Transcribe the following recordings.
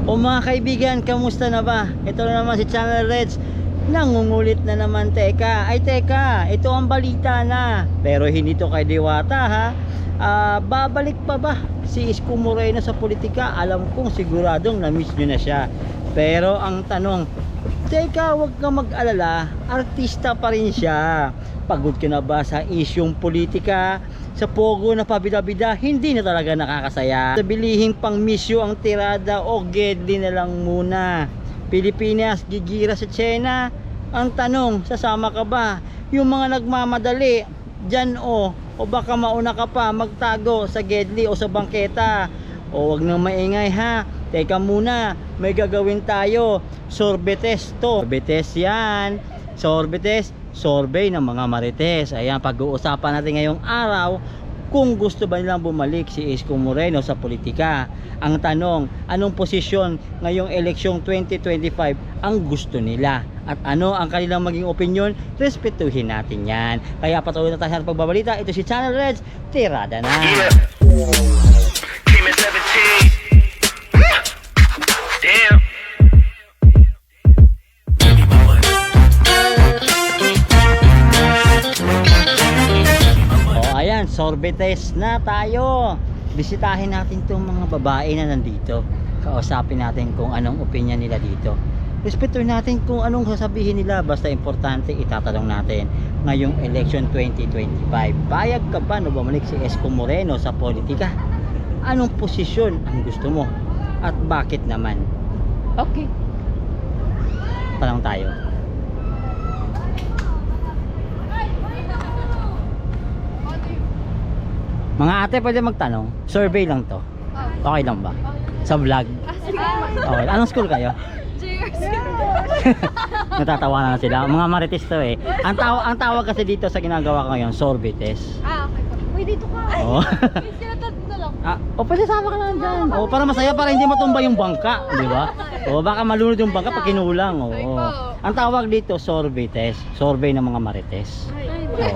O mga kaibigan, kamusta na ba? Ito na naman si Channel Reds. Nangungulit na naman. Teka, ito ang balita na. Pero hindi to kay Diwata ha. Babalik pa ba si Isko Moreno sa politika? Alam kong siguradong na-miss nyo na siya. Pero ang tanong, teka, wag ka mag-alala, artista pa rin siya. Pagod ka na ba sa isyong politika? Sa pogo na pabida-bida, hindi na talaga nakakasaya. Sabilihing pang misyo ang tirada o gedli na lang muna. Pilipinas, gigira sa China. Ang tanong, sasama ka ba? Yung mga nagmamadali, dyan o baka mauna ka pa magtago sa gedli o sa bangketa. O wag nang maingay ha. Teka muna, may gagawin tayo. Sorbetes to. Sorbetes yan. Sorbetes, survey ng mga marites. Ayan, pag-uusapan natin ngayong araw kung gusto ba nilang bumalik si Isko Moreno sa politika. Ang tanong, anong posisyon ngayong eleksyong 2025 ang gusto nila? At ano ang kanilang maging opinion? Respetuhin natin yan. Kaya patuloy na tayo sa pagbabalita. Ito si Channel Reds, tirada na! Yeah. Team at 17. Damn. Ayan, survey test na tayo. Bisitahin natin itong mga babae na nandito. Kausapin natin kung anong opinion nila dito. Respetuhin natin kung anong sasabihin nila. Basta importante itatanong natin ngayong election 2025. Payag ka ba na bumalik si Isko Moreno sa politika? Anong posisyon ang gusto mo? At bakit naman? Okay, tanong tayo. Mga ate, pwede magtanong? Survey lang to. Okay lang ba? Sa vlog? Okay. Anong school kayo? Natatawa na sila. Mga marites to eh. Ang tawag kasi dito sa ginagawa ko ngayon, survey test. Okay. Uy, dito ka. Oo. Pwede sama ka lang dyan. Para masaya, para hindi matumba yung bangka. Di ba? Baka malunod yung bangka pag kinulang. Ang tawag dito, survey test. Survey ng mga marites. Sige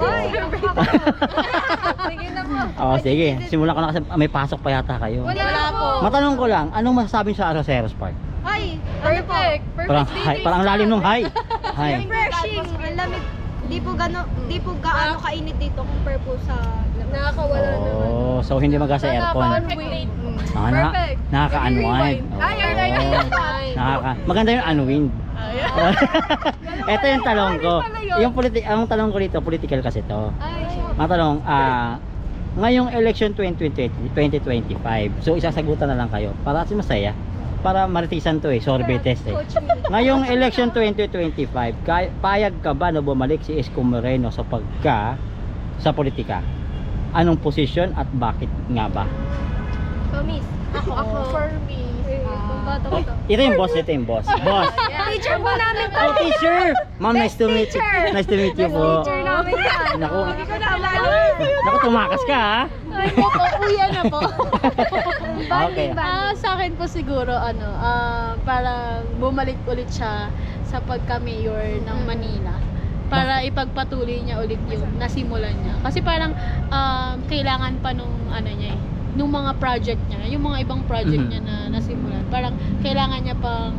na po. Sige. Simulan ko na kasi may pasok pa yata kayo. Wala po. Matanong ko lang, anong masasabi sa Arroceros Park? Ay, perfect. Parang lalim nung hi. Hi. Refreshing. Ang lamig. Di po gaano kainit dito compare po sa nakakawala naman. So hindi maga sa aircon. Perfect. Nakaka-unwind. Maganda yung unwind. Ito yung tanong ko. Ang tanong ko dito, political kasi to. Matanong, ngayong election 2025, so isasagutan na lang kayo para kasi masaya, para maritisan to survey test ngayong election 2025, payag ka ba na bumalik si Isko Moreno sa politika? Anong posisyon at bakit nga ba? So, miss. Ako. For me. Ito yung boss. Boss. Teacher po namin to. Oh, teacher! Ma'am, nice to meet you. Nice to meet you po. Teacher namin yan. Naku. Hindi ko na Naku, tumakas ka ha. Ay, uya na po. Okay. Sa akin po siguro, parang bumalik ulit siya sa pagka-mayor ng Manila. Para ipagpatuloy niya ulit yung nasimulan niya. Kasi parang kailangan pa nung nung mga project niya, yung mga ibang project niya na nasimulan. Parang kailangan niya pang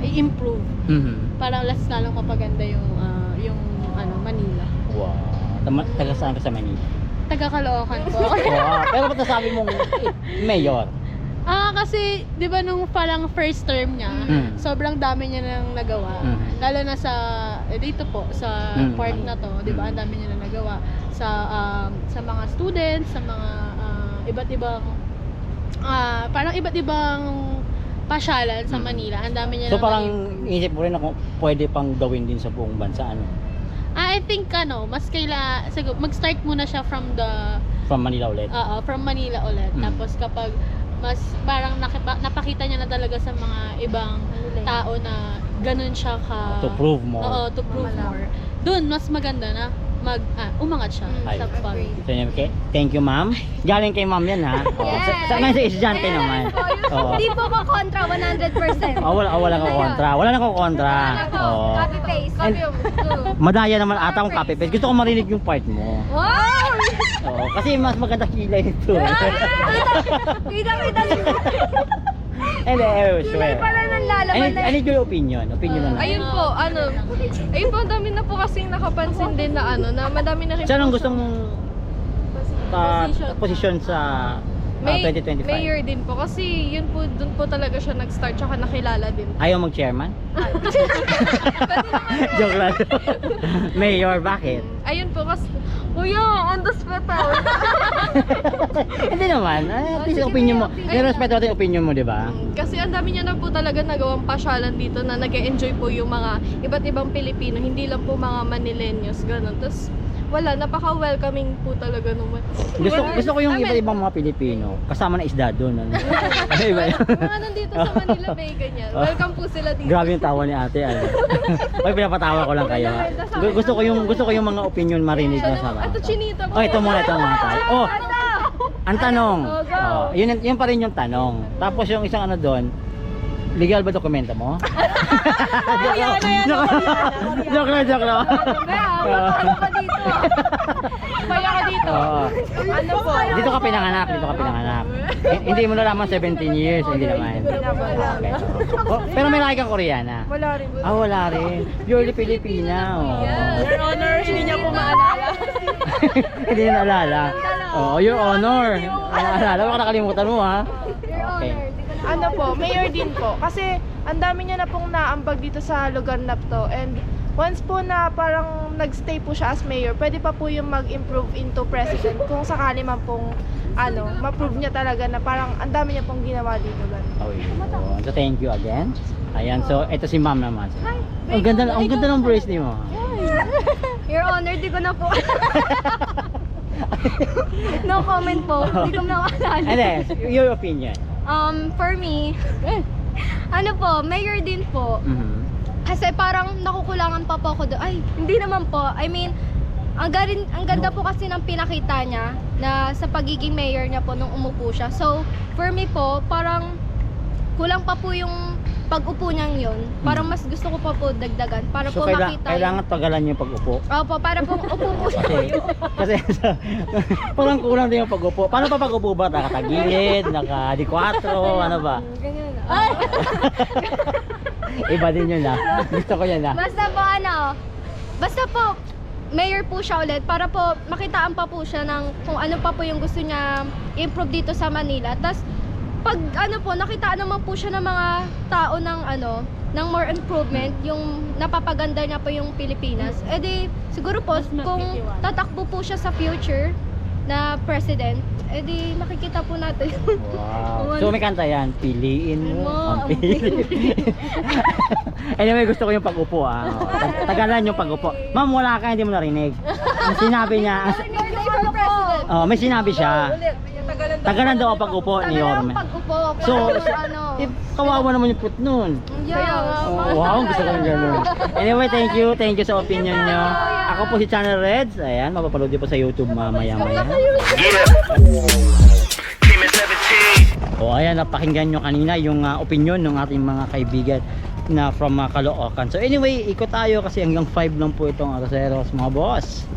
i-improve. Para lalong mapaganda yung Manila. Wow. Taga saan ka sa Manila? Taga Caloocan po. Wow. Pero ba't nasabi mong mayor? Kasi 'di ba nung parang first term niya, sobrang dami niya nang nagawa. Lalo na sa dito po sa park na to, 'di ba? Ang dami niya nang nagawa sa mga students, sa mga iba't ibang parang iba't ibang pasyalan sa Manila. Ang dami niya So parang isip mo rin na kung pwede pang gawin din sa buong bansa I think mas siguro mag-start muna siya from Manila ulit. From Manila ulit. Tapos kapag mas parang napakita niya na talaga sa mga ibang tao na ganun siya To prove more. To prove more. Doon mas maganda na umangat siya sa pag. So, thank you ma'am. Galing kay ma'am yan ha. Sa ngayon sa estudyante naman. Hindi po ko kontra 100%. Wala kang kontra. Wala na akong kontra. Copy paste. Madaya naman ata akong copy paste. Gusto ko marinig yung part mo. Wow! Kasi mas maganda kilay nito. Kita. Hindi, I swear. Pala nang lalaban na I need your opinion. Opinion lang. Ayun po, ayun po, ang dami na po kasing nakapansin din na na madami na rin Saan ang po gusto siyang- mong posisyon sa May 2025? mayor din po kasi yun po doon po talaga siya nag-start tsaka nakilala din. Ayaw mag-chairman? Joke lang. Mayor, bakit? Ayun po kasi Kuya, on the spot ako. Hindi naman. At least opinion mo. Nirespeto natin yung opinion mo, di ba? Kasi ang dami niya na po talaga nagawang pasyalan dito na nag-enjoy po yung mga iba't ibang Pilipino, hindi lang po mga Manileños, ganun. Tapos wala, napaka-welcoming po talaga naman. Gusto ko yung iba't ibang mga Pilipino. Kasama na isda doon. Ano? Iba yun. Mga nandito sa Manila Bay, ganyan. Welcome po sila dito. Grabe yung tawa ni ate. Ano? Ay, pinapatawa ko lang kayo. Ha? Gusto ko yung mga opinion marinig na sa Ito, Chinita po. Oh, ito muna tayo. Oh, ang tanong. Oh, yun pa rin yung tanong. Tapos yung isang ano doon, legal ba dokumento mo? Joke lang. Kaya ka dito. Oo. Ano po? Dito ka pinanganak. Hindi mo na naman 17 years, hindi naman. Okay. Oh, pero may laki kang Koreana. Wala rin. Wala rin. Purely Filipina. Oh. Your Honor, hindi niya po maalala. Hindi na naalala. Oh, your honor. Naalala, baka nakalimutan mo ha. Okay. Ano po, mayor din po. Kasi ang dami niya na pong naambag dito sa lugar na to. And once po na parang nagstay po siya as mayor, pwede pa po yung mag-improve into president kung sakali man pong ma-prove niya talaga na parang ang dami niya pong ginawa dito. Oh, so thank you again. Ayan, so ito si ma'am naman. Ang ganda ng bracelet mo. Your Honor, di ko na po. No comment po. Di ko na maalala. And then, your opinion. For me, ano po, mayor din po. Mhm. Kasi parang nakukulangan pa po ako doon. Ay, hindi naman po. I mean, ang ganda po kasi ng pinakita niya na sa pagiging mayor niya po nung umupo siya. So, for me po, parang kulang pa po yung pag-upo niyang yun. Parang mas gusto ko pa po dagdagan para So po makita kailangan tagalan yung pag-upo. Opo, para po upo po siya. Kasi parang kulang din yung pag-upo. Paano pa pag-upo ba? Nakatagilid, naka-di-4, ano ba? Ganyan. Iba din yun Gusto ko yan Basta po mayor po siya ulit para po makitaan pa po siya ng kung ano pa po yung gusto niya improve dito sa Manila. Tas pag nakitaan naman po siya ng mga tao ng more improvement, yung napapaganda niya po yung Pilipinas. Eh di siguro po kung tatakbo po siya sa future na president, eh di makikita po natin. Wow. So may kanta yan, piliin mo ang Ang pili. Anyway, gusto ko yung pag-upo Tagalan yung pag-upo. Ma'am, wala ka, hindi mo narinig. Ang sinabi niya, may sinabi siya. Tagalan daw ang pag-upo ni Yorme. So, kawawa naman yung put nun. Wow, gusto ko yung gano'n. Anyway, thank you sa opinion nyo. Ako po si Channel Reds. Ayan, mapapaload din po sa YouTube mamaya. Yeah. Team at 17. O ayan, napakinggan nyo kanina yung opinion ng ating mga kaibigan na from Caloocan. So anyway, ikot tayo kasi hanggang 5 lang po itong Arroceros mga boss.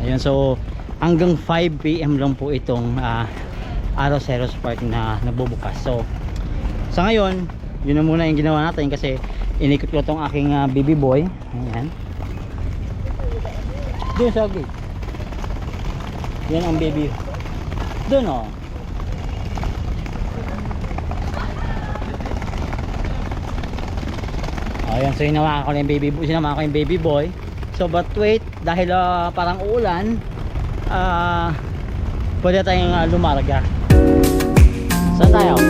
Ayun, so hanggang 5 PM lang po itong Arroceros Park na nagbubukas. So sa ngayon, yun na muna yung ginawa natin kasi inikot ko itong aking baby boy. Ayan. Doon sa gate. Yan ang baby. Doon oh. Ayan, so sinama ko yung baby boy. So but wait, dahil parang uulan, pwede tayong lumarga. Saan tayo?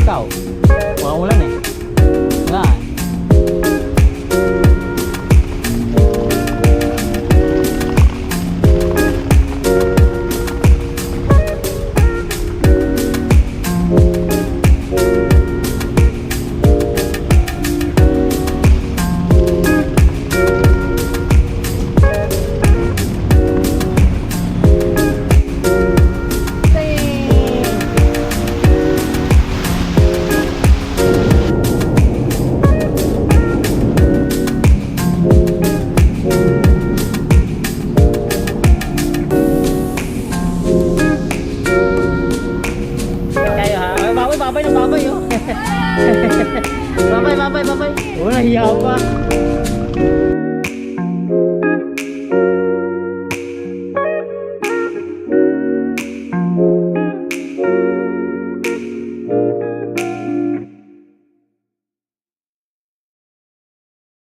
Ikaw? Baka ulan eh. Wala. oh. Bye-bye. Oh, nahiya pa.